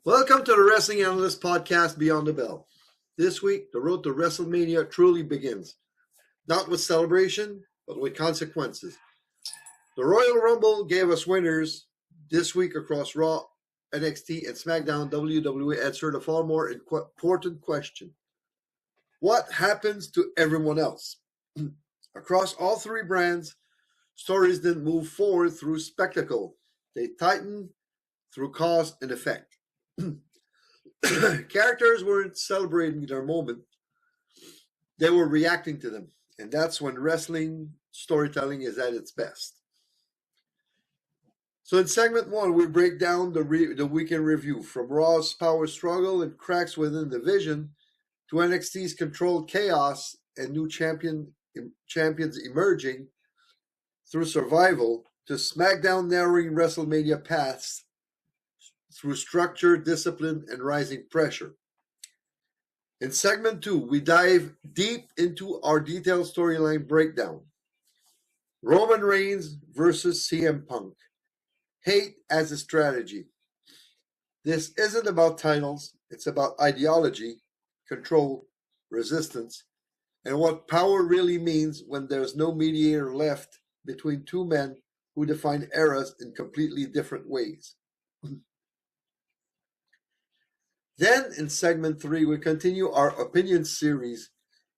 Welcome to the Wrestling Analyst Podcast, Beyond the Bell. This week, the road to WrestleMania truly begins. Not with celebration, but with consequences. The Royal Rumble gave us winners this week across Raw, NXT, and SmackDown. WWE answered a far more important question. What happens to everyone else? Across all three brands, stories didn't move forward through spectacle. They tightened through cause and effect. Characters weren't celebrating their moment. They were reacting to them. And that's when wrestling storytelling is at its best. So in segment 1, we break down the weekend review, from Raw's power struggle and cracks within the division to NXT's controlled chaos and new champions emerging through survival, to SmackDown narrowing WrestleMania paths through structure, discipline, and rising pressure. In segment 2, we dive deep into our detailed storyline breakdown. Roman Reigns versus CM Punk. Hate as a strategy. This isn't about titles, it's about ideology, control, resistance, and what power really means when there's no mediator left between two men who define eras in completely different ways. Then, in segment 3, we continue our opinion series,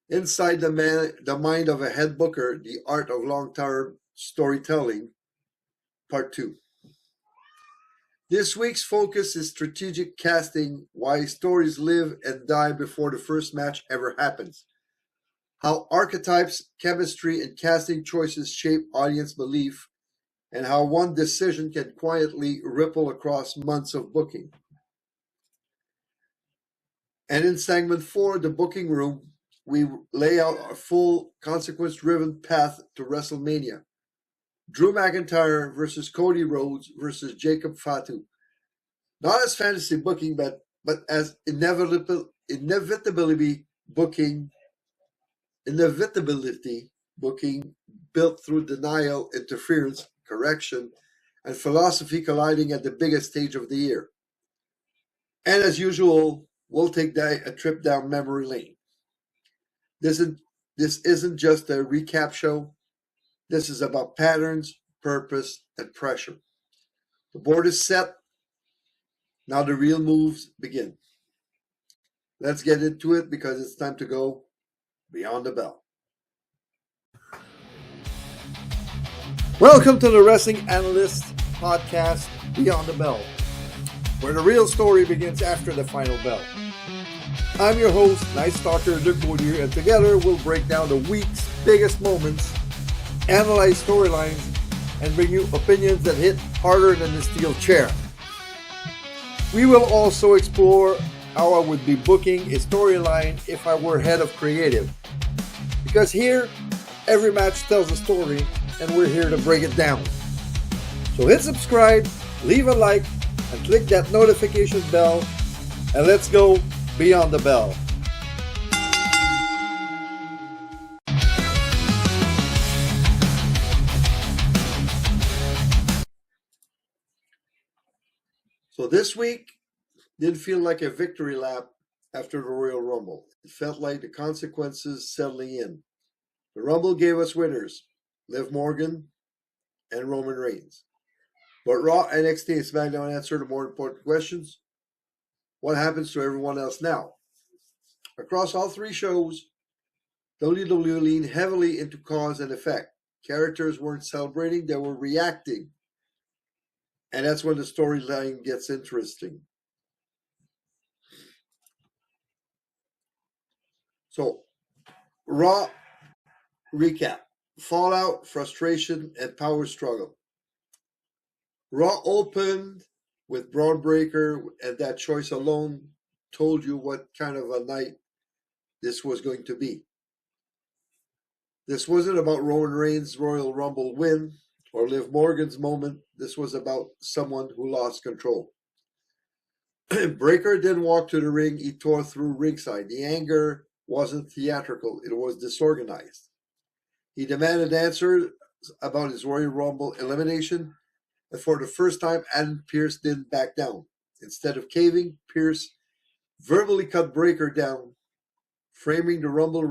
Inside the Mind of a Head Booker, The Art of Long-Term Storytelling, Part 2. This week's focus is strategic casting, why stories live and die before the first match ever happens, how archetypes, chemistry, and casting choices shape audience belief, and how one decision can quietly ripple across months of booking. And in segment 4, the booking room, we lay out a full consequence-driven path to WrestleMania. Drew McIntyre versus Cody Rhodes versus Jacob Fatu. Not as fantasy booking, but as inevitability booking built through denial, interference, correction, and philosophy colliding at the biggest stage of the year. And as usual, we'll take a trip down memory lane. This isn't just a recap show. This is about patterns, purpose, and pressure. The board is set. Now the real moves begin. Let's get into it because it's time to go beyond the bell. Welcome to the Wrestling Analyst Podcast, Beyond the Bell, where the real story begins after the final bell. I'm your host, Night Stalker Luc Baudier, and together we'll break down the week's biggest moments, analyze storylines, and bring you opinions that hit harder than the steel chair. We will also explore how I would be booking a storyline if I were head of creative. Because here, every match tells a story, and we're here to break it down. So hit subscribe, leave a like, and click that notification bell, and let's go beyond the bell. So this week didn't feel like a victory lap after the Royal Rumble. It felt like the consequences settling in. The Rumble gave us winners, Liv Morgan and Roman Reigns. But Raw, NXT, and SmackDown answered the more important questions. What happens to everyone else now? Across all three shows, WWE leaned heavily into cause and effect. Characters weren't celebrating, they were reacting. And that's when the storyline gets interesting. So, Raw recap. Fallout, frustration, and power struggle. Raw opened with Braun Breaker, and that choice alone told you what kind of a night this was going to be. This wasn't about Roman Reigns' Royal Rumble win or Liv Morgan's moment. This was about someone who lost control. Breaker didn't walk to the ring, he tore through ringside. The anger wasn't theatrical, it was disorganized. He demanded answers about his Royal Rumble elimination, and for the first time, Adam Pearce didn't back down. Instead of caving, Pierce verbally cut Breakker down, framing the Rumble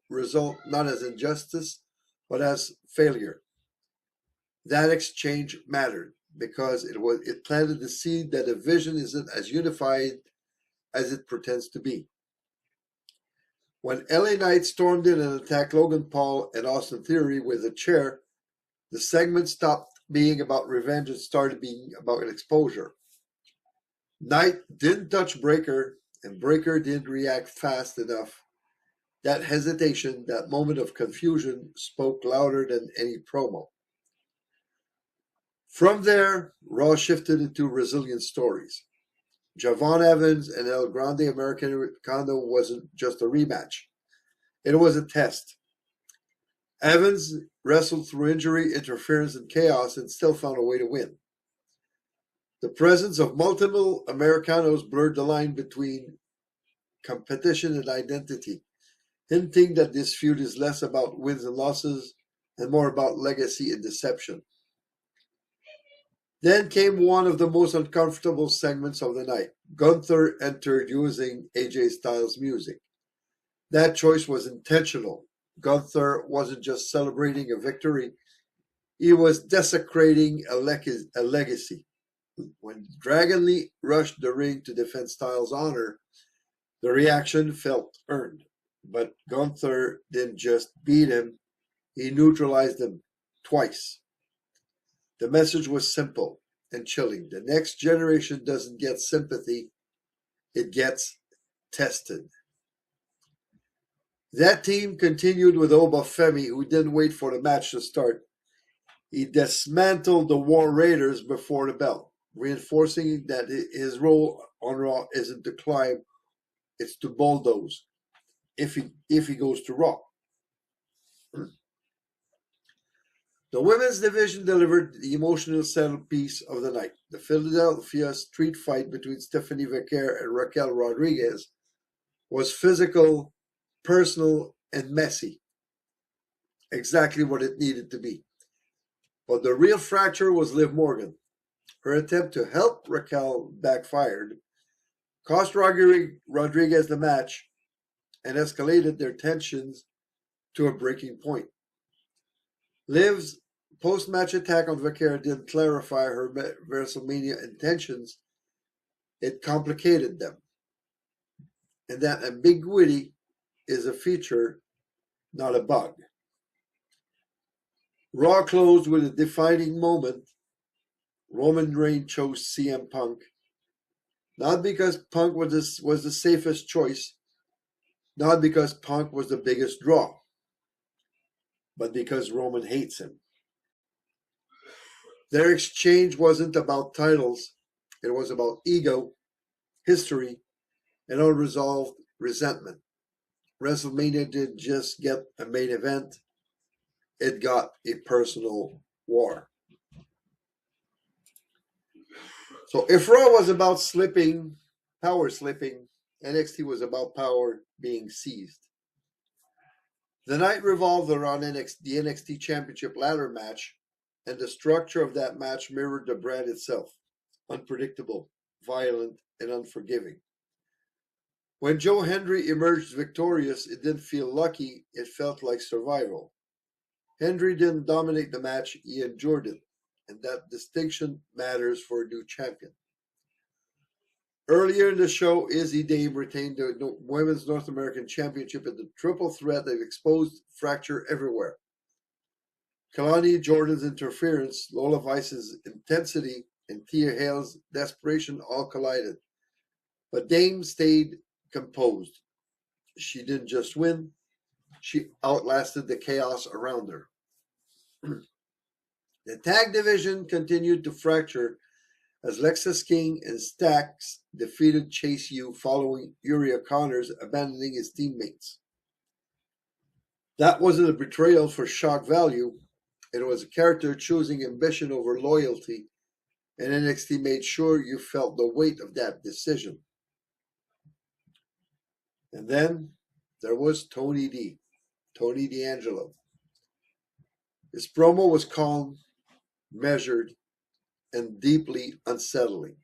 result not as injustice, but as failure. That exchange mattered because it planted the seed that a division isn't as unified as it pretends to be. When LA Knight stormed in and attacked Logan Paul and Austin Theory with a chair, the segment stopped being about revenge and started being about exposure. Knight didn't touch Breakker, and Breakker didn't react fast enough. That hesitation, that moment of confusion, spoke louder than any promo. From there, Raw shifted into resilient stories. Javon Evans and El Grande Americano wasn't just a rematch. It was a test. Evans wrestled through injury, interference, and chaos and still found a way to win. The presence of multiple Americanos blurred the line between competition and identity, hinting that this feud is less about wins and losses and more about legacy and deception. Then came one of the most uncomfortable segments of the night. Gunther entered using AJ Styles' music. That choice was intentional. Gunther wasn't just celebrating a victory, he was desecrating a legacy. When Dragon Lee rushed the ring to defend Styles' honor, the reaction felt earned. But Gunther didn't just beat him, he neutralized him twice. The message was simple and chilling. The next generation doesn't get sympathy, it gets tested. That team continued with Obafemi, who didn't wait for the match to start. He dismantled the War Raiders before the bell, reinforcing that his role on Raw isn't to climb, it's to bulldoze if he goes to Raw. The women's division delivered the emotional centerpiece of the night. The Philadelphia street fight between Stephanie Vaquer and Raquel Rodriguez was physical, personal, and messy. Exactly what it needed to be. But the real fracture was Liv Morgan. Her attempt to help Raquel backfired, cost Rodriguez the match, and escalated their tensions to a breaking point. Liv's post-match attack on Vaquer didn't clarify her WrestleMania intentions, it complicated them. And that ambiguity is a feature, not a bug. Raw closed with a defining moment. Roman Reigns chose CM Punk, not because Punk was the safest choice, not because Punk was the biggest draw, but because Roman hates him. Their exchange wasn't about titles, it was about ego, history, and unresolved resentment. WrestleMania didn't just get a main event, it got a personal war. So if Raw was about power slipping, NXT was about power being seized. The night revolved around the NXT Championship ladder match, and the structure of that match mirrored the brand itself, unpredictable, violent, and unforgiving. When Joe Hendry emerged victorious, it didn't feel lucky, it felt like survival. Hendry didn't dominate the match, he endured it, and that distinction matters for a new champion. Earlier in the show, Izzy Dame retained the Women's North American Championship in the triple threat that exposed fracture everywhere. Kalani Jordan's interference, Lola Vice's intensity, and Thea Hale's desperation all collided. But Dame stayed composed. She didn't just win, she outlasted the chaos around her. The tag division continued to fracture as Lexus King and Stax defeated Chase U following Yuri O'Connor's abandoning his teammates. That wasn't a betrayal for shock value, it was a character choosing ambition over loyalty, and NXT made sure you felt the weight of that decision. And then there was Tony D'Angelo. His promo was calm, measured, and deeply unsettling.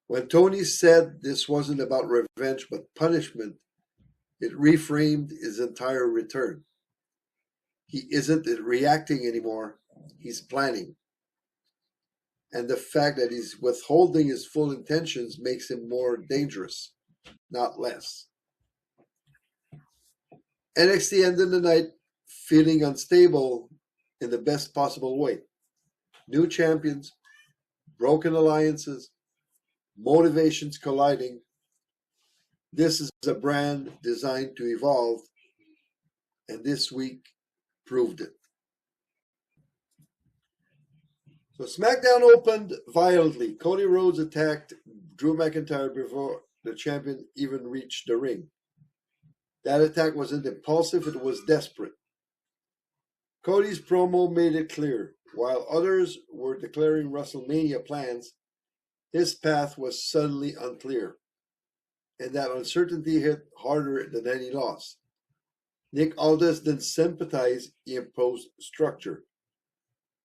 When Tony said this wasn't about revenge but punishment, it reframed his entire return. He isn't reacting anymore, he's planning. And the fact that he's withholding his full intentions makes him more dangerous, not less. NXT ended the night feeling unstable in the best possible way. New champions, broken alliances, motivations colliding. This is a brand designed to evolve, and this week proved it. So SmackDown opened violently. Cody Rhodes attacked Drew McIntyre before the champion even reached the ring. That attack wasn't impulsive, it was desperate. Cody's promo made it clear. While others were declaring WrestleMania plans, his path was suddenly unclear. And that uncertainty hit harder than any loss. Nick Aldis didn't sympathize, he imposed structure.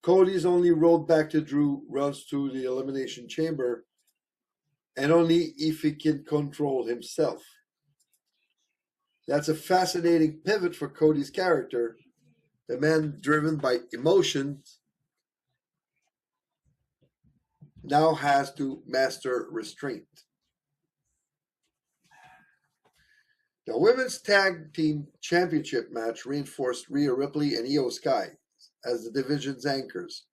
Cody's only road back to Drew runs through the Elimination Chamber, and only if he can control himself. That's a fascinating pivot for Cody's character. The man driven by emotions now has to master restraint. The Women's Tag Team Championship match reinforced Rhea Ripley and Io Sky as the division's anchors.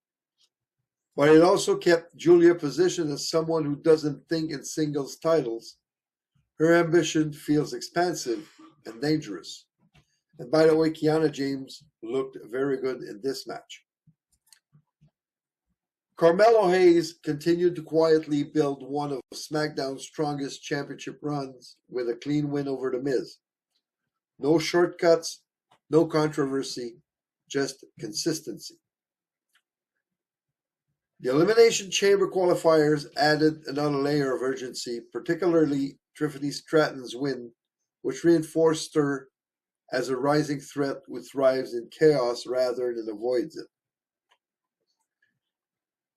But it also kept Julia positioned as someone who doesn't think in singles titles. Her ambition feels expansive and dangerous. And by the way, Kiana James looked very good in this match. Carmelo Hayes continued to quietly build one of SmackDown's strongest championship runs with a clean win over The Miz. No shortcuts, no controversy, just consistency. The Elimination Chamber qualifiers added another layer of urgency, particularly Tiffany Stratton's win, which reinforced her as a rising threat who thrives in chaos rather than avoids it.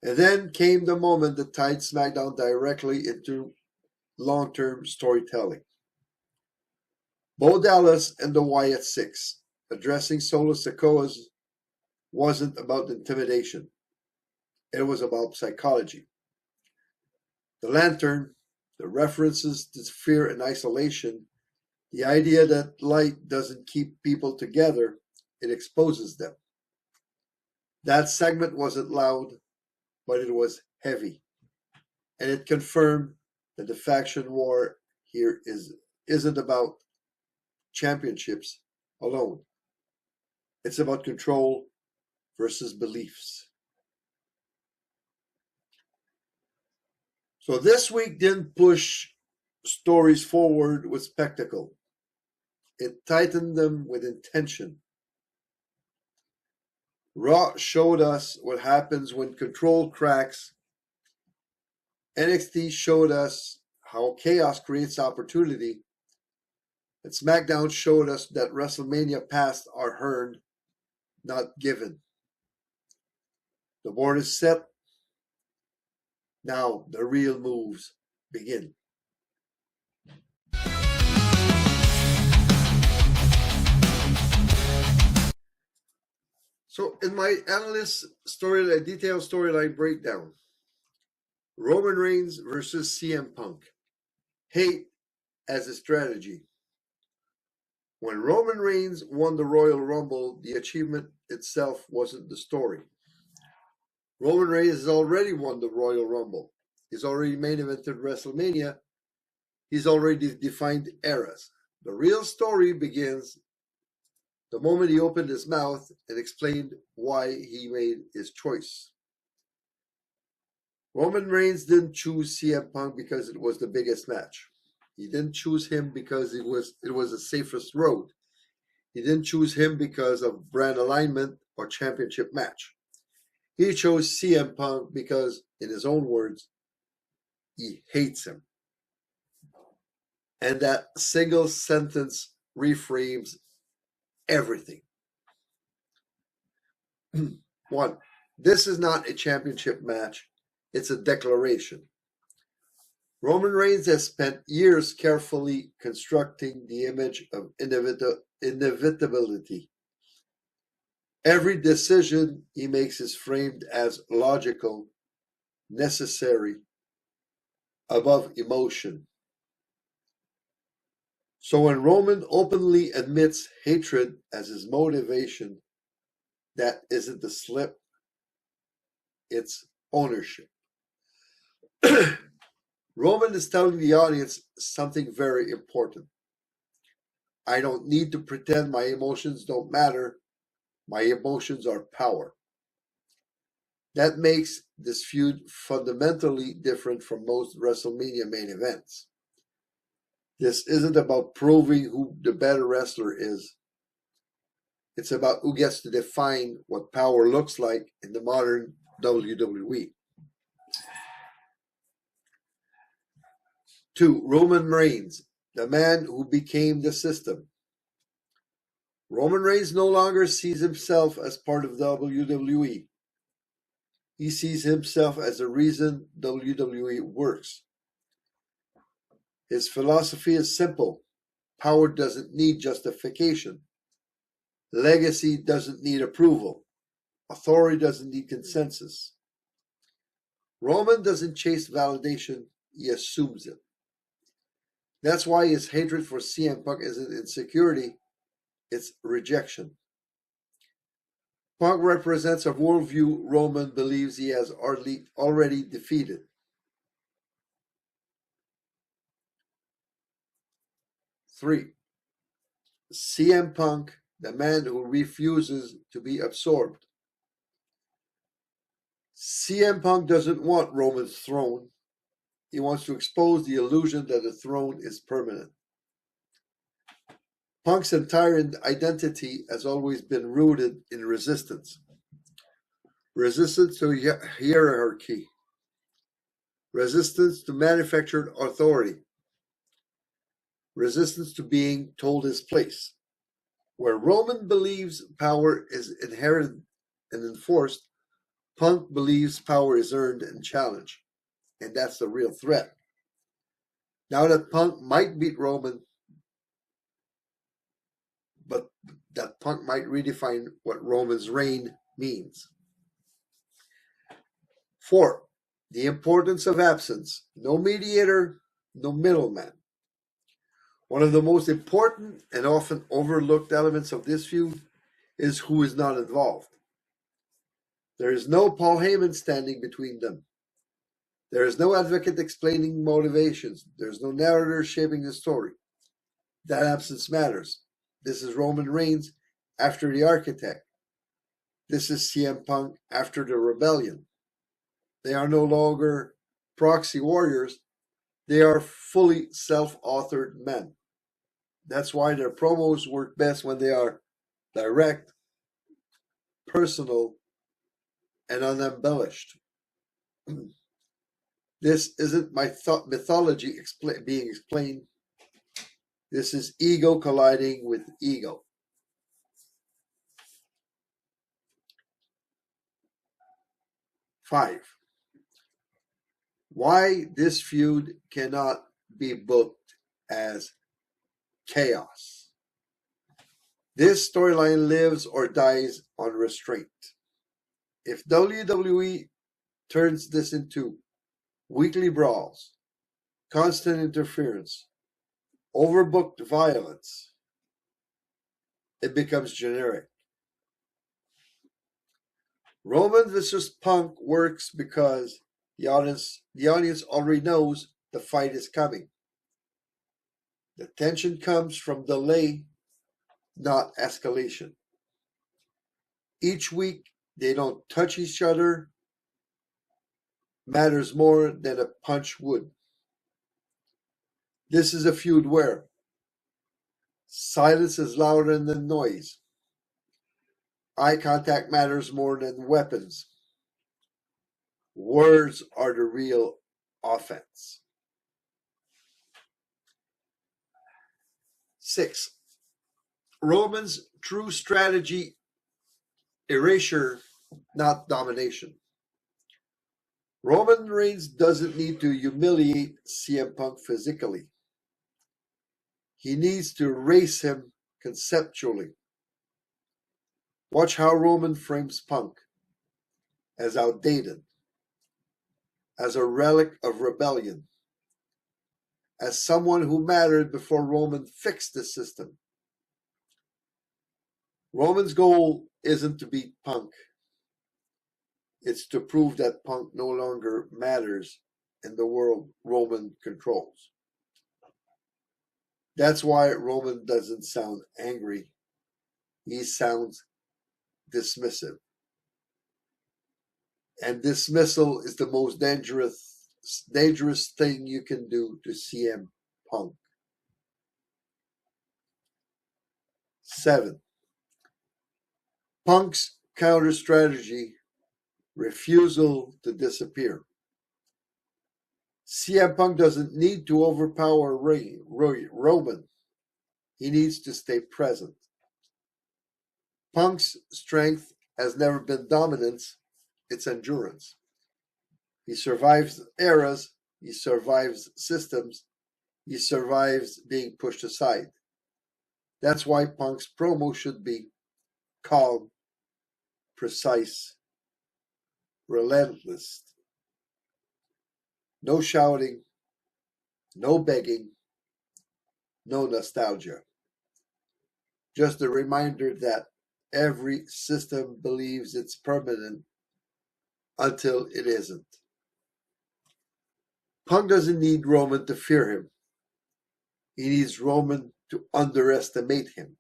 And then came the moment that tied SmackDown directly into long-term storytelling. Bo Dallas and the Wyatt Six addressing Solo Sikoas wasn't about intimidation. It was about psychology. The lantern, the references to fear and isolation, the idea that light doesn't keep people together, it exposes them. That segment wasn't loud, but it was heavy. And it confirmed that the faction war here isn't about championships alone. It's about control versus beliefs. So this week didn't push stories forward with spectacle. It tightened them with intention. Raw showed us what happens when control cracks. NXT showed us how chaos creates opportunity. And SmackDown showed us that WrestleMania paths are earned, not given. The board is set. Now the real moves begin. So in my analyst storyline, detailed storyline breakdown, Roman Reigns versus CM Punk. Hate as a strategy. When Roman Reigns won the Royal Rumble, the achievement itself wasn't the story. Roman Reigns has already won the Royal Rumble. He's already main evented WrestleMania. He's already defined eras. The real story begins the moment he opened his mouth and explained why he made his choice. Roman Reigns didn't choose CM Punk because it was the biggest match. He didn't choose him because it was the safest road. He didn't choose him because of brand alignment or championship match. He chose CM Punk because, in his own words, he hates him. And that single sentence reframes everything. 1. This is not a championship match. It's a declaration. Roman Reigns has spent years carefully constructing the image of inevitability. Every decision he makes is framed as logical, necessary, above emotion. So when Roman openly admits hatred as his motivation, that isn't a slip, it's ownership. Roman is telling the audience something very important. I don't need to pretend my emotions don't matter. My emotions are power. That makes this feud fundamentally different from most WrestleMania main events. This isn't about proving who the better wrestler is. It's about who gets to define what power looks like in the modern WWE. 2. Roman Reigns, the man who became the system. Roman Reigns no longer sees himself as part of WWE. He sees himself as the reason WWE works. His philosophy is simple. Power doesn't need justification. Legacy doesn't need approval. Authority doesn't need consensus. Roman doesn't chase validation, he assumes it. That's why his hatred for CM Punk isn't insecurity, it's rejection. Punk represents a worldview Roman believes he has already defeated. 3. CM Punk, the man who refuses to be absorbed. CM Punk doesn't want Roman's throne. He wants to expose the illusion that the throne is permanent. Punk's entire identity has always been rooted in resistance. Resistance to hierarchy. Resistance to manufactured authority. Resistance to being told his place. Where Roman believes power is inherited and enforced, Punk believes power is earned and challenged. And that's the real threat. Now that Punk might beat Roman, but that Punk might redefine what Roman's reign means. 4. The importance of absence. No mediator, no middleman. One of the most important and often overlooked elements of this feud is who is not involved. There is no Paul Heyman standing between them. There is no advocate explaining motivations. There is no narrator shaping the story. That absence matters. This is Roman Reigns after the architect. This is CM Punk after the rebellion. They are no longer proxy warriors. They are fully self-authored men. That's why their promos work best when they are direct, personal, and unembellished. This isn't mythology being explained. This is ego colliding with ego. 5. Why this feud cannot be booked as chaos. This storyline lives or dies on restraint. If WWE turns this into weekly brawls, constant interference, overbooked violence, it becomes generic. Roman versus Punk works because the audience already knows the fight is coming. The tension comes from delay, not escalation. Each week, they don't touch each other, matters more than a punch would. This is a feud where silence is louder than noise. Eye contact matters more than weapons. Words are the real offense. 6. Roman's true strategy, erasure, not domination. Roman Reigns doesn't need to humiliate CM Punk physically. He needs to erase him conceptually. Watch how Roman frames Punk as outdated, as a relic of rebellion, as someone who mattered before Roman fixed the system. Roman's goal isn't to beat Punk. It's to prove that Punk no longer matters in the world Roman controls. That's why Roman doesn't sound angry. He sounds dismissive. And dismissal is the most dangerous thing you can do to CM Punk. 7. Punk's counter strategy: refusal to disappear. CM Punk doesn't need to overpower Roman. He needs to stay present. Punk's strength has never been dominance, it's endurance. He survives eras, he survives systems, he survives being pushed aside. That's why Punk's promo should be calm, precise, relentless. No shouting, no begging, no nostalgia. Just a reminder that every system believes it's permanent until it isn't. Punk doesn't need Roman to fear him. He needs Roman to underestimate him.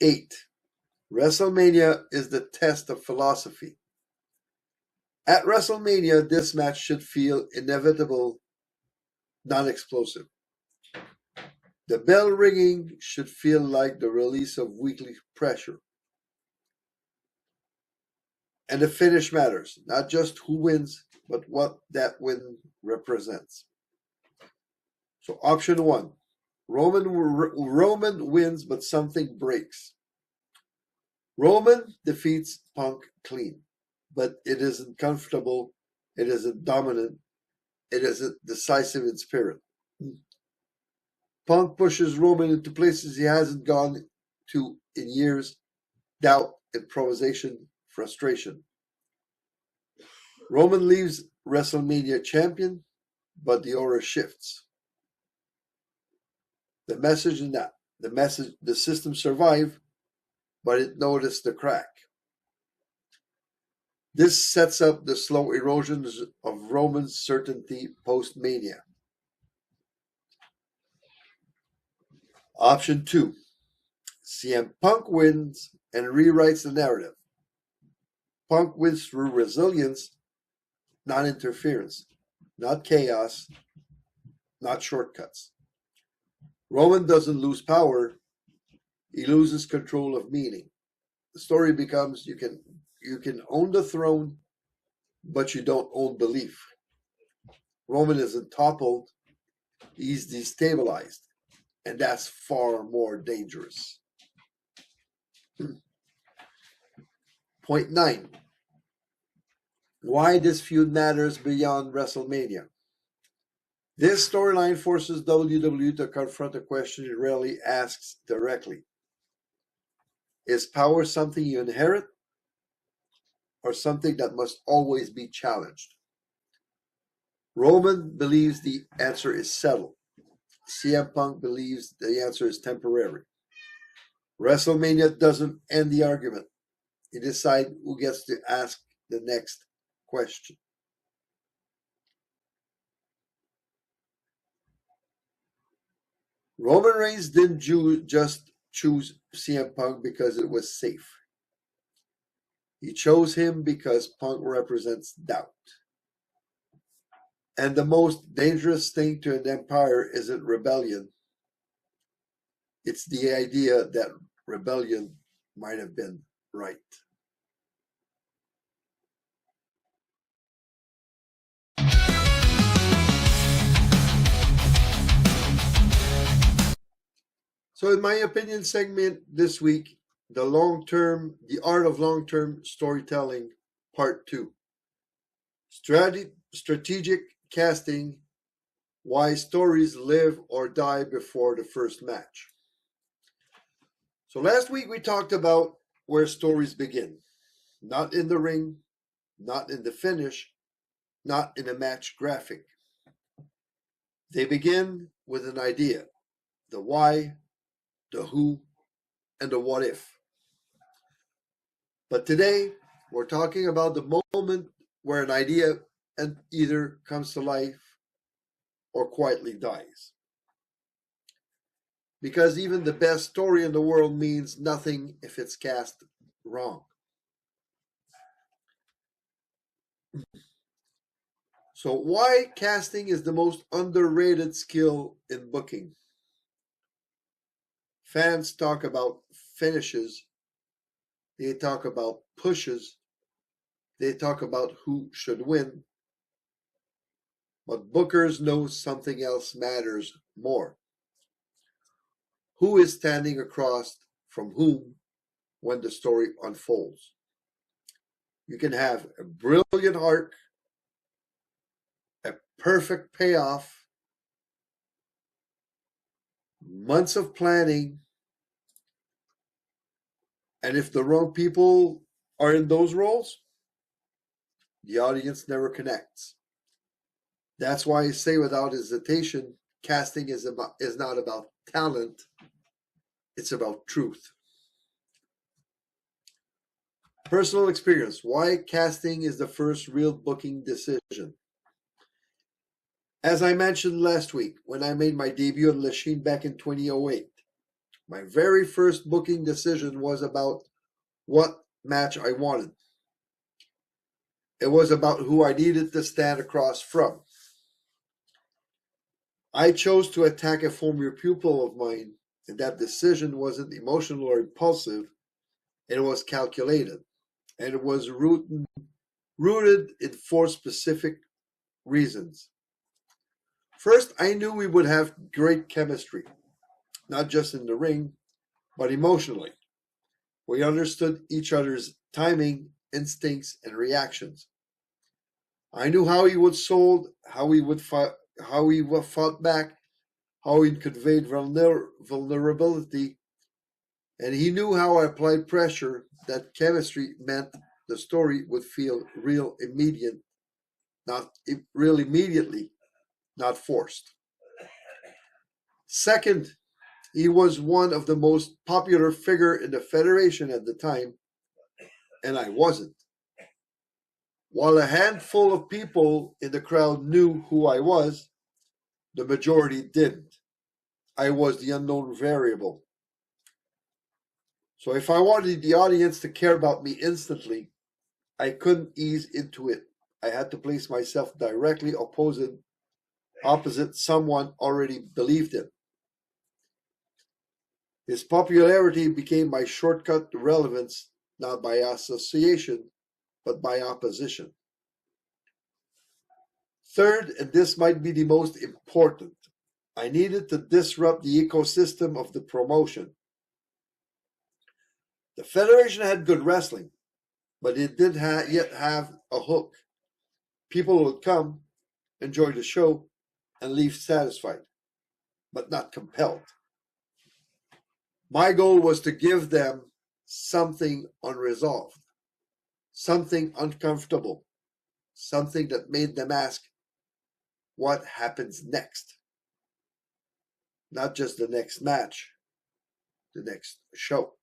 8. WrestleMania is the test of philosophy. At WrestleMania, this match should feel inevitable, non-explosive. The bell ringing should feel like the release of weekly pressure. And the finish matters, not just who wins, but what that win represents. So option 1, Roman wins, but something breaks. Roman defeats Punk clean, but it isn't comfortable, it isn't dominant, it isn't decisive in spirit. Punk pushes Roman into places he hasn't gone to in years: doubt, improvisation, frustration. Roman leaves WrestleMania champion, but the aura shifts. The message is that the system survived, but it noticed the crack. This sets up the slow erosion of Roman's certainty post-Mania. Option 2, CM Punk wins and rewrites the narrative. Punk wins through resilience, not interference, not chaos, not shortcuts. Roman doesn't lose power, he loses control of meaning. The story becomes you can own the throne, but you don't own belief. Roman isn't toppled, he's destabilized, and that's far more dangerous. Point 9. Why this feud matters beyond WrestleMania. This storyline forces WWE to confront a question it rarely asks directly. Is power something you inherit, or something that must always be challenged? Roman believes the answer is settled. CM Punk believes the answer is temporary. WrestleMania doesn't end the argument. It decides who gets to ask the next question. Roman Reigns didn't just choose CM Punk because it was safe. He chose him because Punk represents doubt. And the most dangerous thing to an empire isn't rebellion. It's the idea that rebellion might have been right. So in my opinion segment this week, the art of long-term storytelling, Part 2. Strategic casting, why stories live or die before the first match. So last week we talked about where stories begin. Not in the ring, not in the finish, not in a match graphic. They begin with an idea, the why, the who, and the what if. But today, we're talking about the moment where an idea either comes to life or quietly dies. Because even the best story in the world means nothing if it's cast wrong. So why casting is the most underrated skill in booking? Fans talk about finishes, they talk about pushes, they talk about who should win, but bookers know something else matters more. Who is standing across from whom when the story unfolds? You can have a brilliant arc, a perfect payoff, months of planning, and if the wrong people are in those roles, the audience never connects. That's why I say without hesitation, casting is not about talent, it's about truth. Personal experience, why casting is the first real booking decision. As I mentioned last week, when I made my debut on Lachine back in 2008, my very first booking decision was about what match I wanted. It was about who I needed to stand across from. I chose to attack a former pupil of mine, and that decision wasn't emotional or impulsive. It was calculated, and it was rooted in 4 specific reasons. First, I knew we would have great chemistry, not just in the ring, but emotionally. We understood each other's timing, instincts, and reactions. I knew how he would sold, how he would fought back, how he conveyed vulnerability, and he knew how I applied pressure. That chemistry meant the story would feel real immediately, not forced. Second, he was one of the most popular figure in the Federation at the time, and I wasn't. While a handful of people in the crowd knew who I was, the majority didn't. I was the unknown variable. So if I wanted the audience to care about me instantly, I couldn't ease into it. I had to place myself directly opposite someone already believed in. His popularity became my shortcut to relevance, not by association, but by opposition. Third, and this might be the most important, I needed to disrupt the ecosystem of the promotion. The Federation had good wrestling, but it didn't yet have a hook. People would come, enjoy the show, and leave satisfied, but not compelled. My goal was to give them something unresolved, something uncomfortable, something that made them ask, what happens next? Not just the next match, the next show.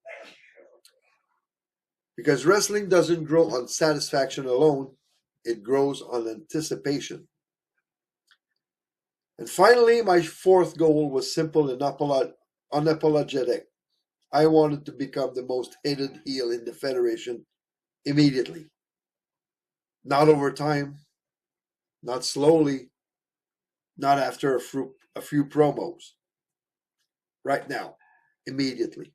Because wrestling doesn't grow on satisfaction alone, it grows on anticipation. And finally, my fourth goal was simple and unapologetic. I wanted to become the most hated heel in the Federation immediately. Not over time, not slowly, not after a few promos. Right now, immediately.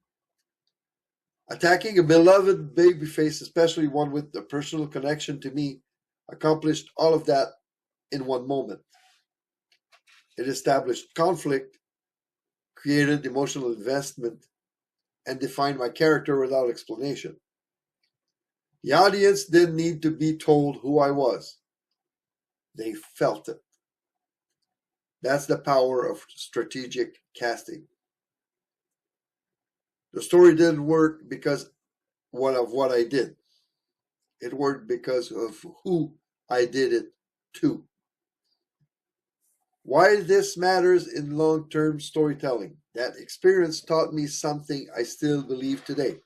Attacking a beloved babyface, especially one with a personal connection to me, accomplished all of that in one moment. It established conflict, created emotional investment, and defined my character without explanation. The audience didn't need to be told who I was. They felt it. That's the power of strategic casting. The story didn't work because of what I did. It worked because of who I did it to. Why this matters in long-term storytelling. That experience taught me something I still believe today.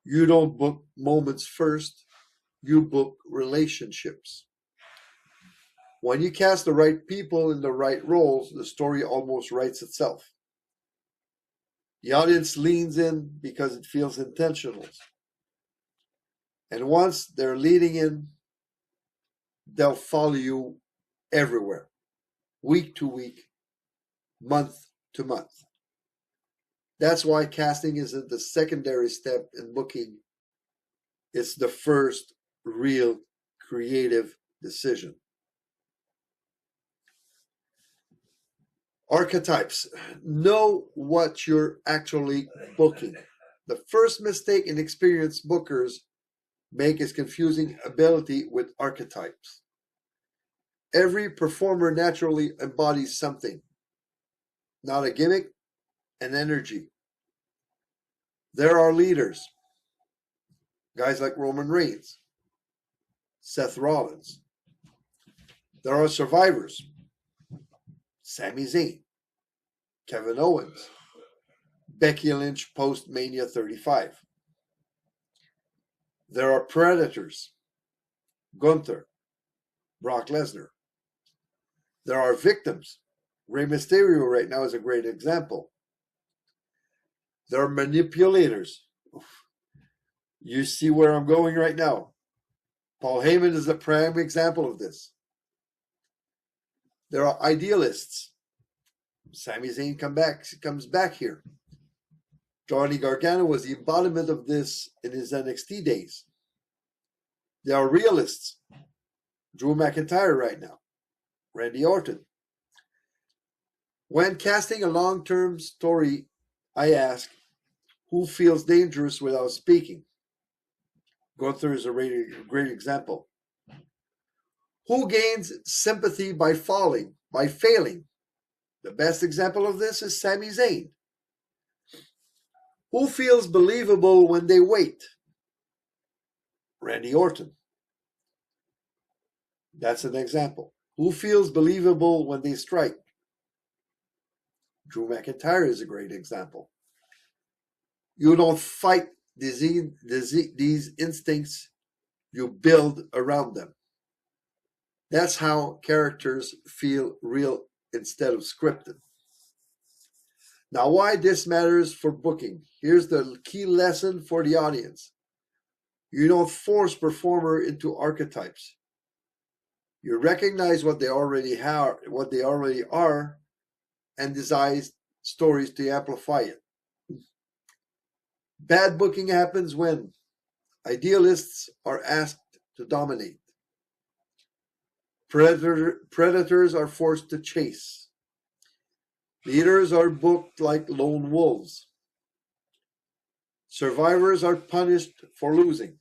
You don't book moments first, you book relationships. When you cast the right people in the right roles, the story almost writes itself. The audience leans in because it feels intentional. And once they're leading in, they'll follow you everywhere, week to week, month to month. That's why casting isn't the secondary step in booking. It's the first real creative decision. Archetypes. Know what you're actually booking. The first mistake inexperienced bookers make is confusing ability with archetypes. Every performer naturally embodies something, not a gimmick, an energy. There are leaders, guys like Roman Reigns, Seth Rollins. There are survivors, Sami Zayn, Kevin Owens, Becky Lynch post-Mania 35. There are predators, Gunther, Brock Lesnar. There are victims. Rey Mysterio right now is a great example. There are manipulators. You see where I'm going right now. Paul Heyman is a prime example of this. There are idealists. Sami Zayn comes back here. Johnny Gargano was the embodiment of this in his NXT days. There are realists. Drew McIntyre right now. Randy Orton. When casting a long-term story, I ask, who feels dangerous without speaking? Gunther is a great example. Who gains sympathy by failing? The best example of this is Sami Zayn. Who feels believable when they wait? Randy Orton. That's an example. Who feels believable when they strike? Drew McIntyre is a great example. You don't fight these instincts, you build around them. That's how characters feel real instead of scripted. Now, why this matters for booking. Here's the key lesson for the audience. You don't force performer into archetypes. You recognize what they already are, and design stories to amplify it. Bad booking happens when idealists are asked to dominate. Predators are forced to chase. Leaders are booked like lone wolves. Survivors are punished for losing.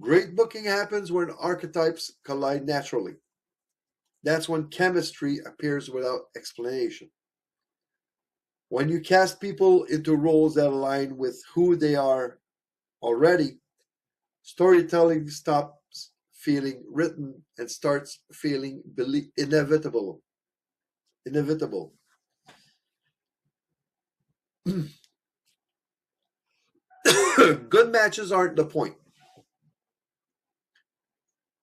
Great booking happens when archetypes collide naturally. That's when chemistry appears without explanation. When you cast people into roles that align with who they are already, storytelling stops feeling written and starts feeling inevitable. Good matches aren't the point.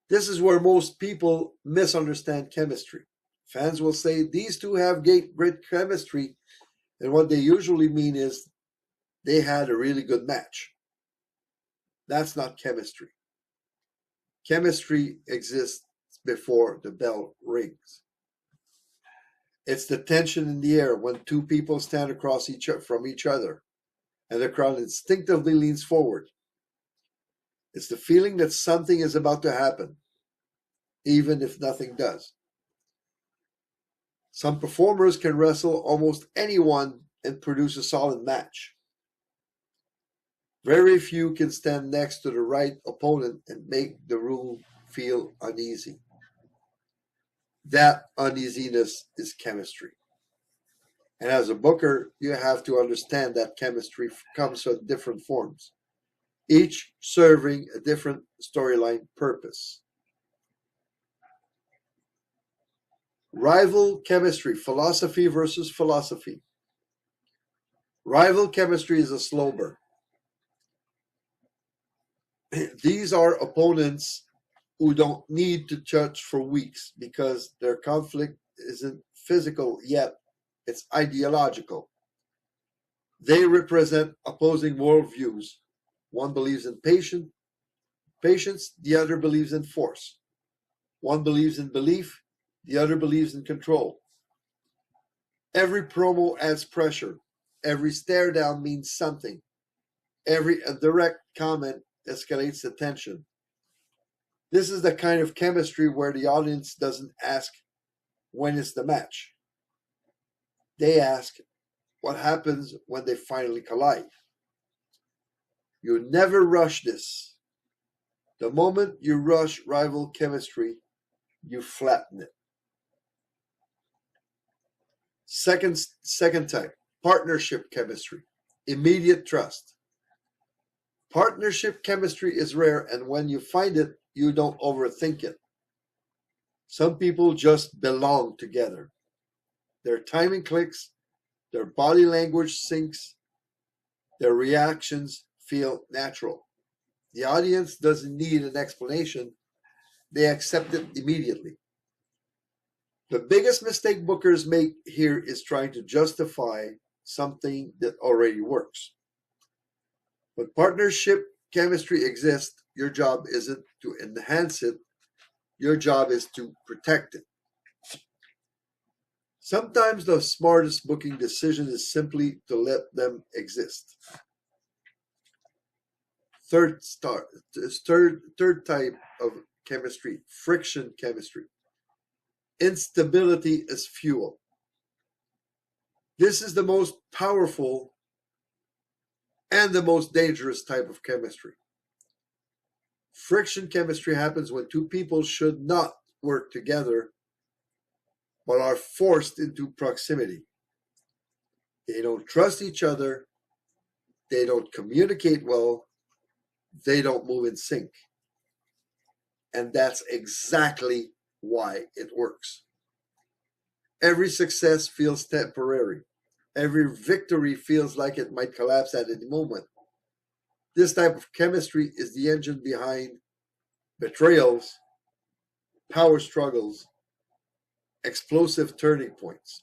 This is where most people misunderstand chemistry. Fans will say these two have great chemistry, and what they usually mean is they had a really good match. That's not chemistry. Chemistry exists before the bell rings. It's the tension in the air when two people stand across from each other and the crowd instinctively leans forward. It's the feeling that something is about to happen, even if nothing does. Some performers can wrestle almost anyone and produce a solid match. Very few can stand next to the right opponent and make the room feel uneasy. That uneasiness is chemistry. And as a booker, you have to understand that chemistry comes in different forms, each serving a different storyline purpose. Rival chemistry, philosophy versus philosophy. Rival chemistry is a slow burn. These are opponents who don't need to touch for weeks because their conflict isn't physical yet, it's ideological. They represent opposing worldviews. One believes in patience, the other believes in force. One believes in belief, the other believes in control. Every promo adds pressure. Every stare down means something. Every direct comment escalates the tension. This is the kind of chemistry where the audience doesn't ask, when is the match? They ask, what happens when they finally collide? You never rush this. The moment you rush rival chemistry, you flatten it. Second type, partnership chemistry, immediate trust. Partnership chemistry is rare, and when you find it, you don't overthink it. Some people just belong together. Their timing clicks, their body language syncs, their reactions feel natural. The audience doesn't need an explanation, they accept it immediately. The biggest mistake bookers make here is trying to justify something that already works. But partnership chemistry exists. Your job isn't to enhance it, your job is to protect it. Sometimes the smartest booking decision is simply to let them exist. Third type of chemistry, friction chemistry. Instability is fuel. This is the most powerful and the most dangerous type of chemistry. Friction chemistry happens when two people should not work together but are forced into proximity. They don't trust each other, they don't communicate well, they don't move in sync. And that's exactly why it works. Every success feels temporary. Every victory feels like it might collapse at any moment. This type of chemistry is the engine behind betrayals, power struggles, explosive turning points.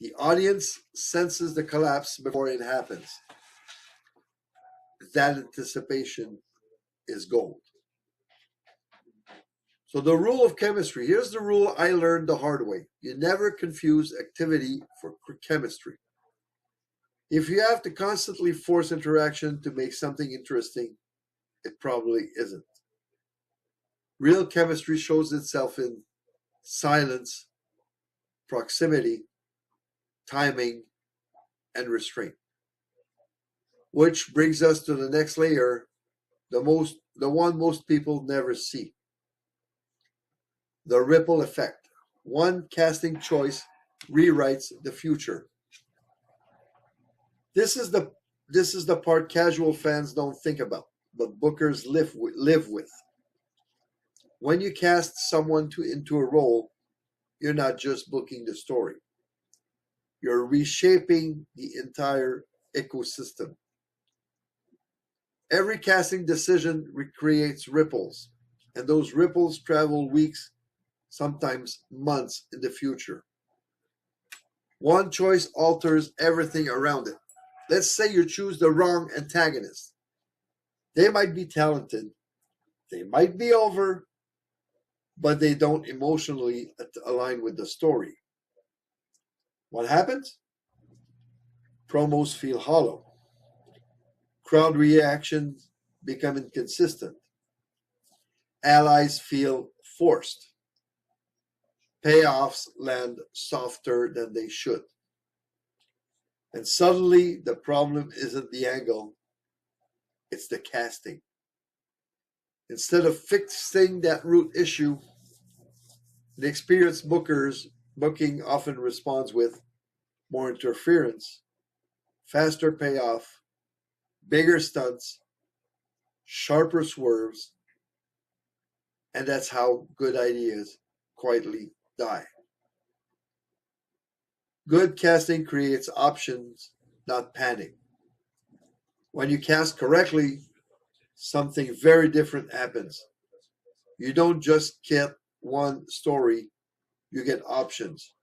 The audience senses the collapse before it happens. That anticipation is gold. So the rule of chemistry, here's the rule I learned the hard way. You never confuse activity for chemistry. If you have to constantly force interaction to make something interesting, it probably isn't. Real chemistry shows itself in silence, proximity, timing, and restraint. Which brings us to the next layer, the one most people never see. The ripple effect. One casting choice rewrites the future. This is the part casual fans don't think about, but bookers live with. When you cast someone into a role, you're not just booking the story. You're reshaping the entire ecosystem. Every casting decision creates ripples, and those ripples travel weeks, sometimes months in the future. One choice alters everything around it. Let's say you choose the wrong antagonist. They might be talented, they might be over, but they don't emotionally align with the story. What happens? Promos feel hollow. Crowd reactions become inconsistent. Allies feel forced. Payoffs land softer than they should. And suddenly the problem isn't the angle, it's the casting. Instead of fixing that root issue, the experienced booking often responds with more interference, faster payoff, bigger stunts, sharper swerves, and that's how good ideas quietly die. Good casting creates options, not panic. When you cast correctly, something very different happens. You don't just get one story, you get options.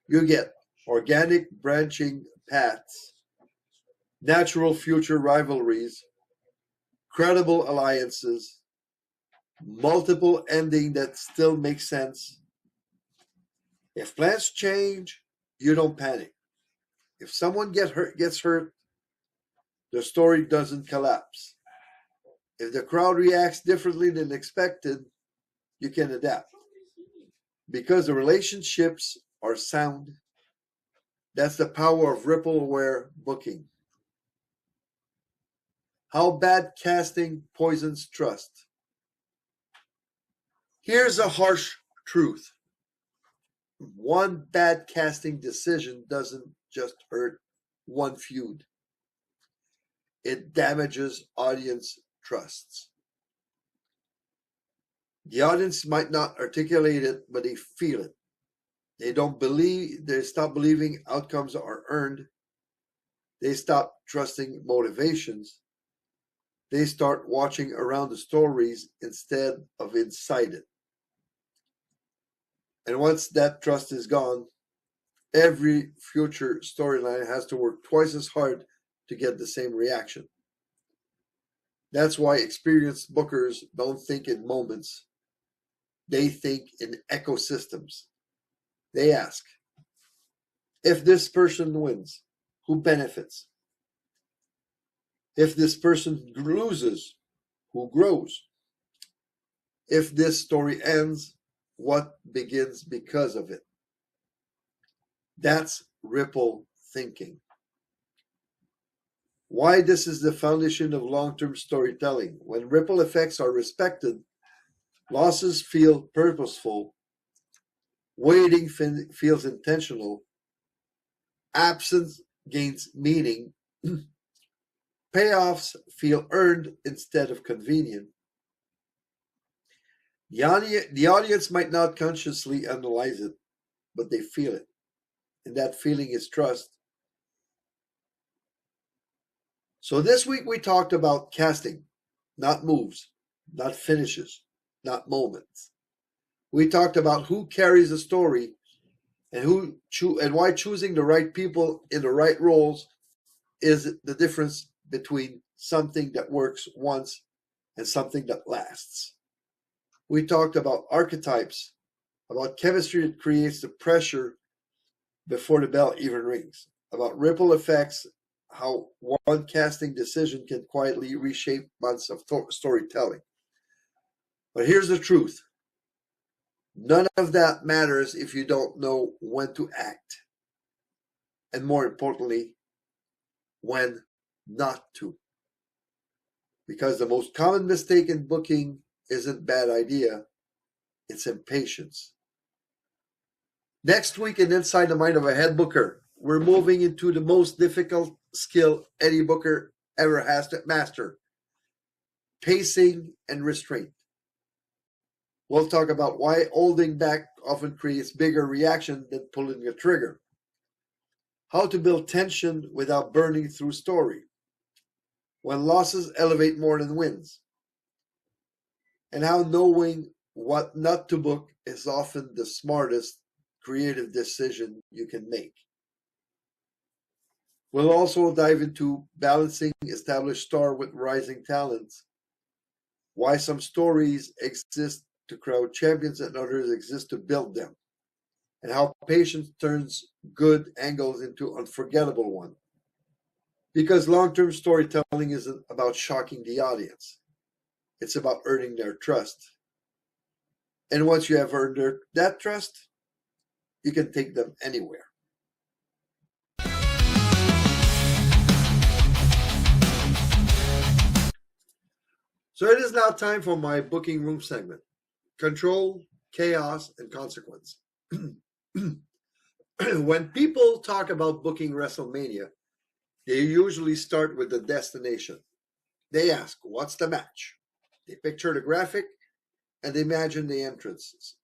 You get organic branching paths, natural future rivalries, credible alliances, multiple endings that still make sense. If plans change, you don't panic. If someone gets hurt, the story doesn't collapse. If the crowd reacts differently than expected, you can adapt. Because the relationships are sound, that's the power of ripple-aware booking. How bad casting poisons trust. Here's a harsh truth. One bad casting decision doesn't just hurt one feud. It damages audience trusts. The audience might not articulate it, but they feel it. They stop believing outcomes are earned. They stop trusting motivations. They start watching around the stories instead of inside it. And once that trust is gone, every future storyline has to work twice as hard to get the same reaction. That's why experienced bookers don't think in moments. They think in ecosystems. They ask, if this person wins, who benefits? If this person loses, who grows? If this story ends, what begins because of it? That's ripple thinking. Why this is the foundation of long-term storytelling. When ripple effects are respected, losses feel purposeful, waiting feels intentional, absence gains meaning, payoffs feel earned instead of convenient. The audience might not consciously analyze it, but they feel it. And that feeling is trust. So this week we talked about casting, not moves, not finishes, not moments. We talked about who carries the story and why choosing the right people in the right roles is the difference between something that works once and something that lasts. We talked about archetypes, about chemistry that creates the pressure before the bell even rings, about ripple effects, how one casting decision can quietly reshape months of storytelling. But here's the truth. None of that matters if you don't know when to act. And more importantly, when not to. Because the most common mistake in booking isn't bad idea, it's impatience. Next week in Inside the Mind of a Head Booker, we're moving into the most difficult skill any booker ever has to master: pacing and restraint. We'll talk about why holding back often creates bigger reaction than pulling a trigger. How to build tension without burning through story. When losses elevate more than wins. And how knowing what not to book is often the smartest creative decision you can make. We'll also dive into balancing established star with rising talents. Why some stories exist to crowd champions and others exist to build them. And how patience turns good angles into unforgettable ones. Because long-term storytelling isn't about shocking the audience. It's about earning their trust. And once you have earned that trust, you can take them anywhere. So it is now time for my booking room segment. Control, chaos, and consequence. When people talk about booking WrestleMania, they usually start with the destination. They ask, what's the match? They picture the graphic and they imagine the entrances.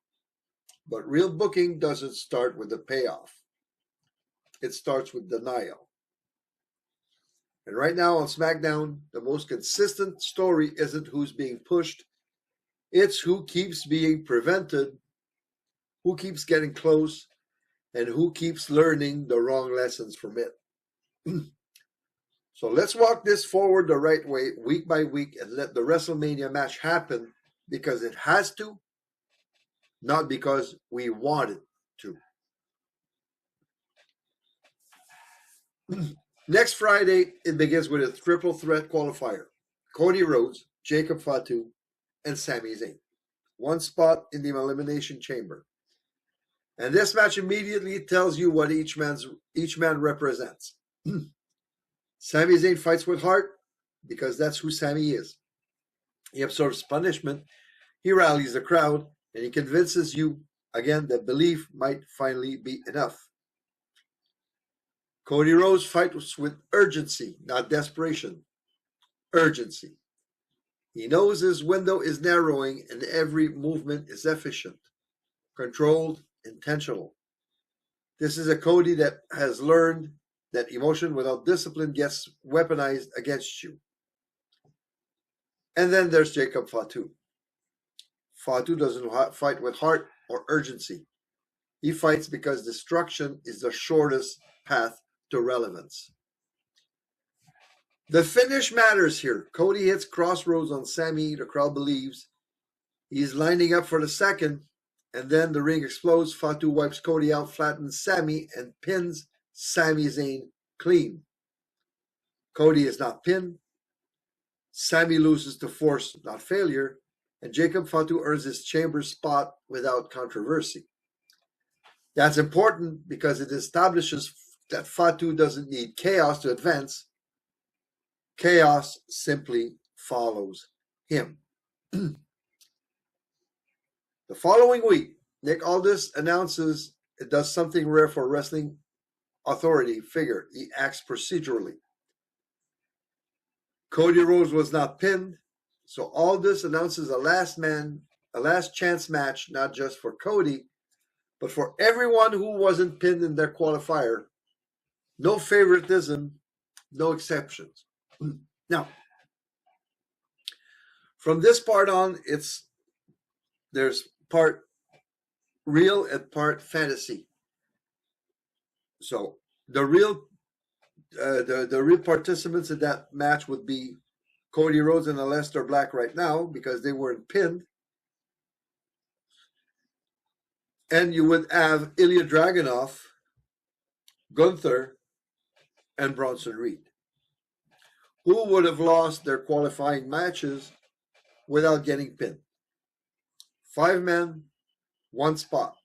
But real booking doesn't start with the payoff. It starts with denial. And right now on SmackDown, the most consistent story isn't who's being pushed, it's who keeps being prevented, who keeps getting close, and who keeps learning the wrong lessons from it. So let's walk this forward the right way, week by week, and let the WrestleMania match happen because it has to, not because we want it to. Next Friday, it begins with a triple threat qualifier. Cody Rhodes, Jacob Fatu, and Sami Zayn. One spot in the Elimination Chamber. And this match immediately tells you what each man represents. Sami Zayn fights with heart because that's who Sami is. He absorbs punishment, he rallies the crowd, and he convinces you, again, that belief might finally be enough. Cody Rhodes fights with urgency, not desperation. Urgency. He knows his window is narrowing and every movement is efficient, controlled, intentional. This is a Cody that has learned that emotion without discipline gets weaponized against you. And then there's Jacob Fatu. Fatu doesn't fight with heart or urgency. He fights because destruction is the shortest path to relevance. The finish matters here. Cody hits crossroads on Sami. The crowd believes he's lining up for the second, and then the ring explodes. Fatu wipes Cody out, flattens Sami, and pins Sami Zayn clean. Cody is not pinned. Sami loses to force, not failure, and Jacob Fatu earns his chamber spot without controversy. That's important because it establishes that Fatu doesn't need chaos to advance. Chaos simply follows him. The following week, Nick Aldis announces it does something rare for a wrestling authority figure. He acts procedurally. Cody Rhodes was not pinned, so Aldis announces a last chance match, not just for Cody, but for everyone who wasn't pinned in their qualifier. No favoritism, no exceptions. Now, from this part on, there's part real and part fantasy. So the real participants in that match would be Cody Rhodes and Aleister Black right now because they weren't pinned. And you would have Ilya Dragunov, Gunther, and Bronson Reed, who would have lost their qualifying matches without getting pinned. 5 men, 1 spot.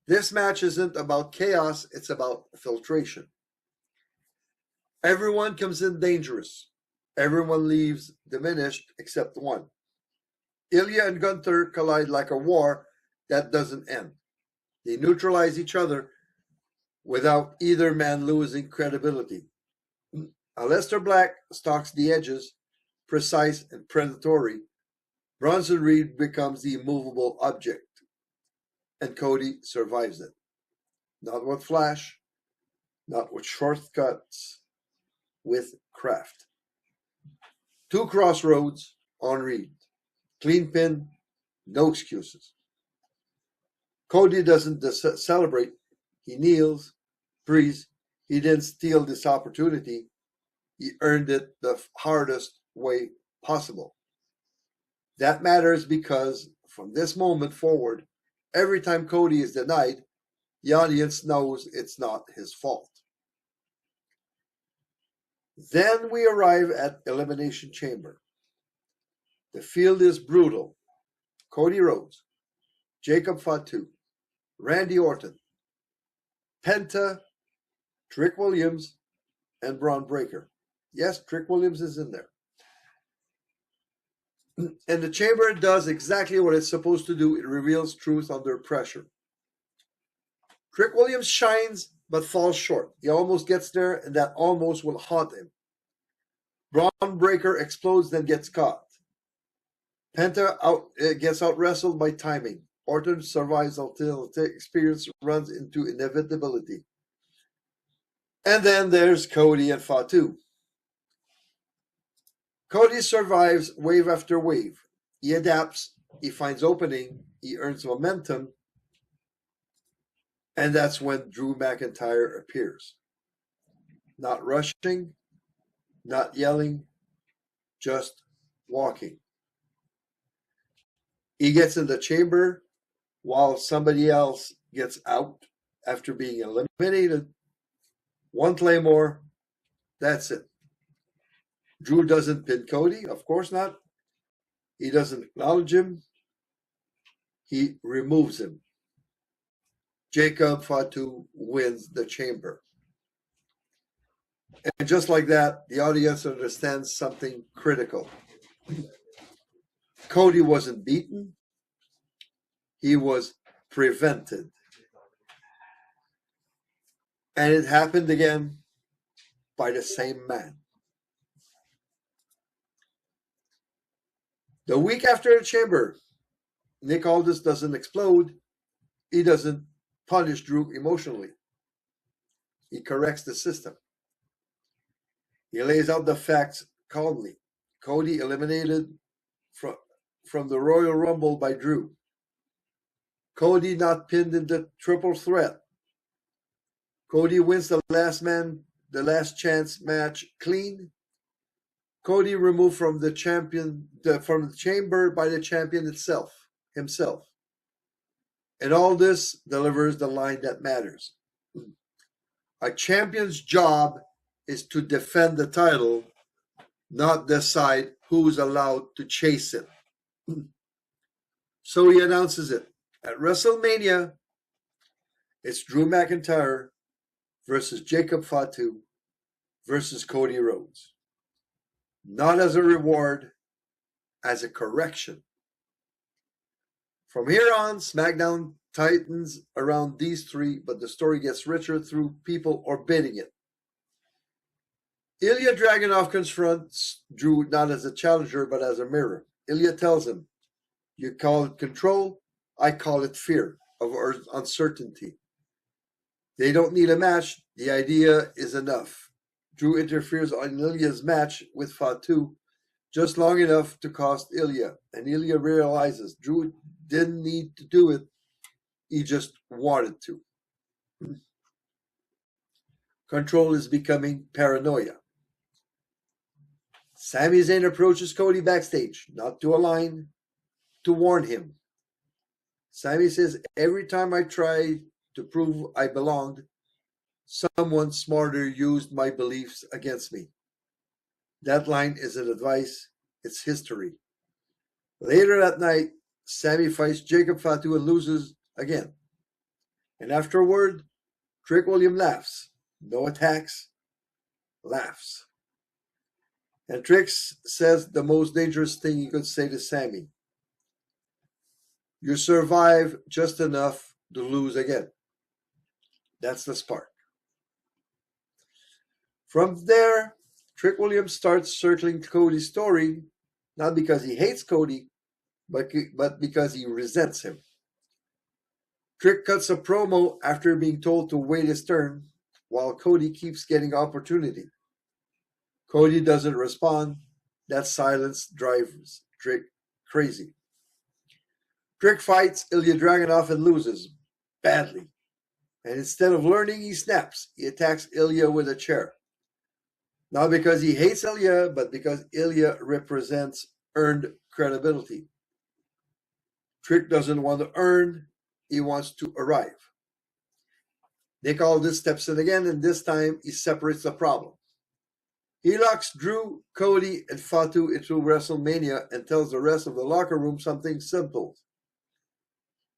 This match isn't about chaos, it's about filtration. Everyone comes in dangerous. Everyone leaves diminished except one. Ilya and Gunther collide like a war that doesn't end. They neutralize each other without either man losing credibility. Aleister Black stalks the edges, precise and predatory. Bronson Reed becomes the immovable object, and Cody survives it. Not with flash, not with shortcuts, with craft. 2 crossroads on Reed. Clean pin, no excuses. Cody doesn't celebrate. He kneels, breathes. He didn't steal this opportunity. He earned it the hardest way possible. That matters because from this moment forward, every time Cody is denied, the audience knows it's not his fault. Then we arrive at Elimination Chamber. The field is brutal. Cody Rhodes, Jacob Fatu, Randy Orton, Penta, Trick Williams, and Braun Breaker. Yes, Trick Williams is in there. And the chamber does exactly what it's supposed to do. It reveals truth under pressure. Trick Williams shines but falls short. He almost gets there, and that almost will haunt him. Braun Breaker explodes, then gets caught. Penta gets out wrestled by timing. Orton survives until the experience runs into inevitability. And then there's Cody and Fatu. Cody survives wave after wave. He adapts, he finds opening, he earns momentum, and that's when Drew McIntyre appears. Not rushing, not yelling, just walking. He gets in the chamber while somebody else gets out after being eliminated. One Claymore, that's it. Drew doesn't pin Cody, of course not. He doesn't acknowledge him. He removes him. Jacob Fatu wins the chamber. And just like that, the audience understands something critical. Cody wasn't beaten. He was prevented. And it happened again by the same man. The week after the chamber, Nick Aldis doesn't explode. He doesn't punish Drew emotionally. He corrects the system. He lays out the facts calmly. Cody eliminated from the Royal Rumble by Drew. Cody not pinned in the triple threat. Cody wins the last chance match clean. Cody removed from the chamber by the champion himself. And all this delivers the line that matters. A champion's job is to defend the title, not decide who's allowed to chase it. So he announces it. At WrestleMania, it's Drew McIntyre versus Jacob Fatu versus Cody Rhodes. Not as a reward, as a correction. From here on, SmackDown tightens around these three, but the story gets richer through people orbiting it. Ilya Dragunov confronts Drew not as a challenger, but as a mirror. Ilya tells him, you call it control, I call it fear of uncertainty. They don't need a match, the idea is enough. Drew interferes on Ilya's match with Fatu just long enough to cost Ilya, and Ilya realizes Drew didn't need to do it, he just wanted to. Control is becoming paranoia. Sami Zayn approaches Cody backstage, not to align, to warn him. Sami says, every time I tried to prove I belonged, someone smarter used my beliefs against me. That line isn't advice, it's history. Later that night, Sami fights Jacob Fatu and loses again. And afterward, Trick Williams laughs. No attacks, laughs. And Trix says the most dangerous thing he could say to Sami. You survive just enough to lose again. That's the spark. From there, Trick Williams starts circling Cody's story, not because he hates Cody, but because he resents him. Trick cuts a promo after being told to wait his turn, while Cody keeps getting opportunity. Cody doesn't respond. That silence drives Trick crazy. Trick fights Ilya Dragunov and loses badly. And instead of learning, he snaps. He attacks Ilya with a chair. Not because he hates Ilya, but because Ilya represents earned credibility. Trick doesn't want to earn, he wants to arrive. Nick Aldis steps in again, and this time he separates the problem. He locks Drew, Cody, and Fatu into WrestleMania and tells the rest of the locker room something simple.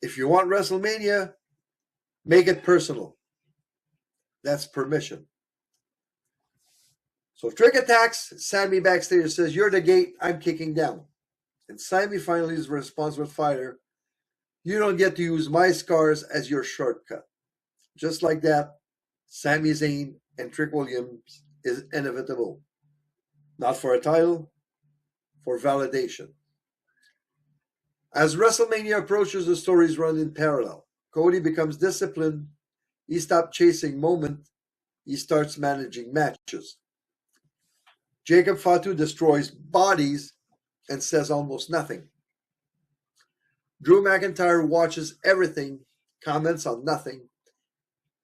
If you want WrestleMania, make it personal. That's permission. So Trick attacks Sami backstage and says, you're the gate, I'm kicking down. and Sami finally is a responsible fighter, you don't get to use my scars as your shortcut. Just like that, Sami Zayn and Trick Williams is inevitable. Not for a title, for validation. As WrestleMania approaches, the stories run in parallel. Cody becomes disciplined. He stops chasing moment. He starts managing matches. Jacob Fatu destroys bodies and says almost nothing. Drew McIntyre watches everything, comments on nothing,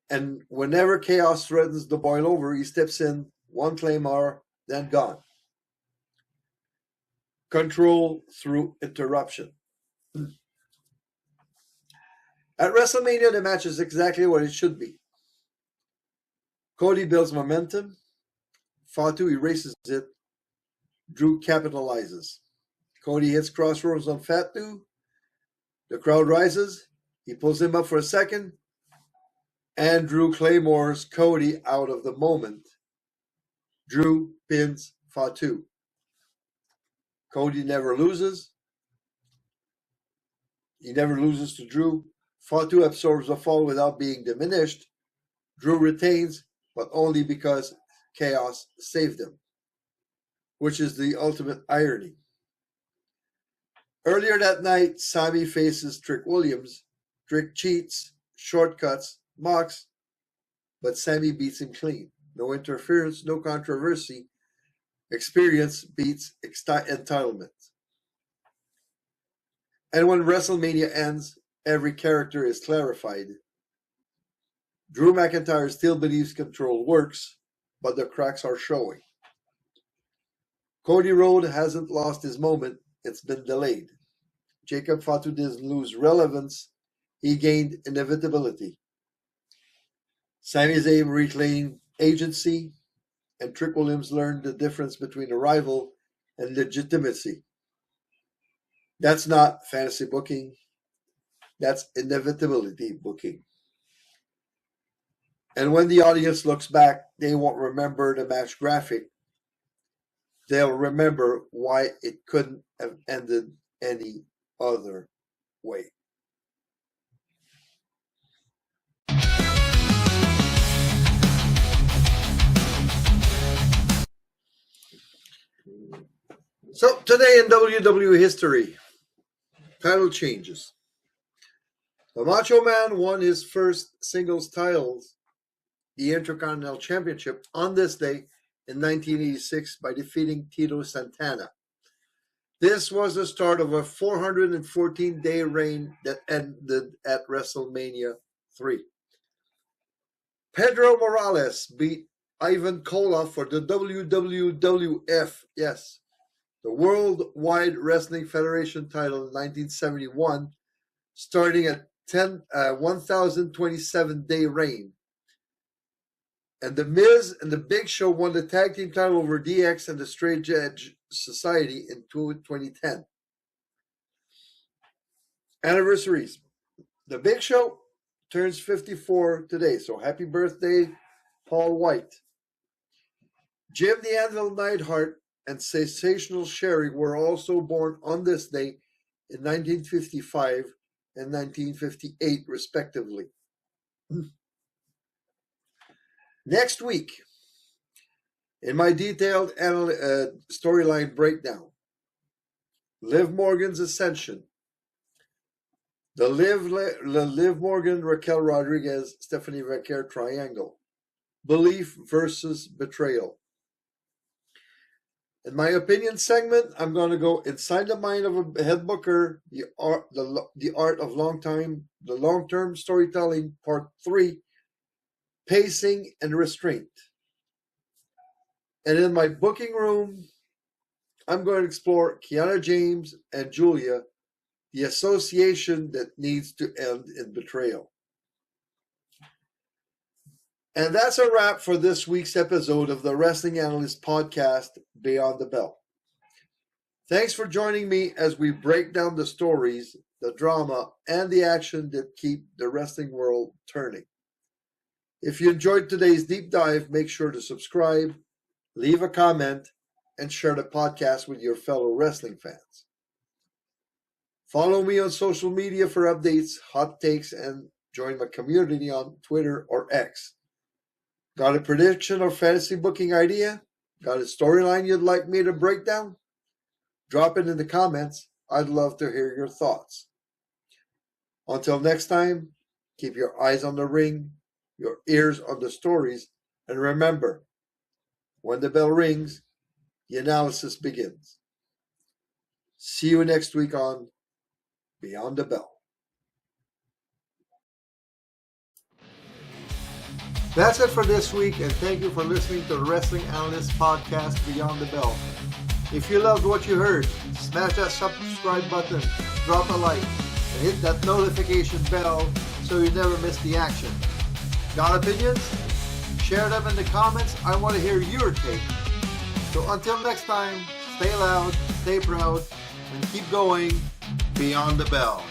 and whenever chaos threatens to boil over, he steps in, one claymore, then gone. Control through interruption. At WrestleMania, the match is exactly what it should be. Cody builds momentum. Fatu erases it. Drew capitalizes. Cody hits crossroads on Fatu. The crowd rises. He pulls him up for a second. And Drew claymores Cody out of the moment. Drew pins Fatu. Cody never loses. He never loses to Drew. Fatu absorbs the fall without being diminished. Drew retains, but only because chaos saved him, which is the ultimate irony. Earlier that night, Sami faces Trick Williams. Trick cheats, shortcuts, mocks, but Sami beats him clean. No interference, no controversy. Experience beats entitlement. And when WrestleMania ends, every character is clarified. Drew McIntyre still believes control works, but the cracks are showing. Cody Rhodes hasn't lost his moment, it's been delayed. Jacob Fatu didn't lose relevance, he gained inevitability. Sami Zayn reclaimed agency, and Trick Williams learned the difference between arrival and legitimacy. That's not fantasy booking. That's inevitability booking. And when the audience looks back, they won't remember the match graphic. They'll remember why it couldn't have ended any other way. So today in WWE history, title changes. The Macho Man won his first singles titles, the Intercontinental Championship, on this day in 1986 by defeating Tito Santana. This was the start of a 414-day reign that ended at WrestleMania 3. Pedro Morales beat Ivan Koloff for the WWF, yes, the Worldwide Wrestling Federation title in 1971, starting a 1,027-day reign. And The Miz and The Big Show won the tag team title over DX and the Straight Edge Society in 2010. Anniversaries. The Big Show turns 54 today, so happy birthday, Paul White. Jim the Anvil Neidhart and Sensational Sherry were also born on this day in 1955 and 1958, respectively. Next week, in my detailed storyline breakdown, Liv Morgan's ascension, the Liv Morgan, Raquel Rodriguez, Stephanie Vaquer triangle, belief versus betrayal. In my opinion segment, I'm going to go inside the mind of a head booker, the art of the long-term storytelling, part 3, pacing and restraint. And in my booking room, I'm going to explore Kiana James and Julia, the association that needs to end in betrayal. And that's a wrap for this week's episode of the Wrestling Analyst Podcast, Beyond the Bell. Thanks for joining me as we break down the stories, the drama, and the action that keep the wrestling world turning. If you enjoyed today's deep dive, make sure to subscribe, leave a comment, and share the podcast with your fellow wrestling fans. Follow me on social media for updates, hot takes, and join my community on Twitter or X. Got a prediction or fantasy booking idea? Got a storyline you'd like me to break down? Drop it in the comments. I'd love to hear your thoughts. Until next time, keep your eyes on the ring, your ears on the stories, and remember, when the bell rings, the analysis begins. See you next week on Beyond the Bell. That's it for this week, and thank you for listening to the Wrestling Analyst Podcast, Beyond the Bell. If you loved what you heard, smash that subscribe button, drop a like, and hit that notification bell so you never miss the action. Got opinions? Share them in the comments. I want to hear your take. So until next time, stay loud, stay proud, and keep going beyond the bell.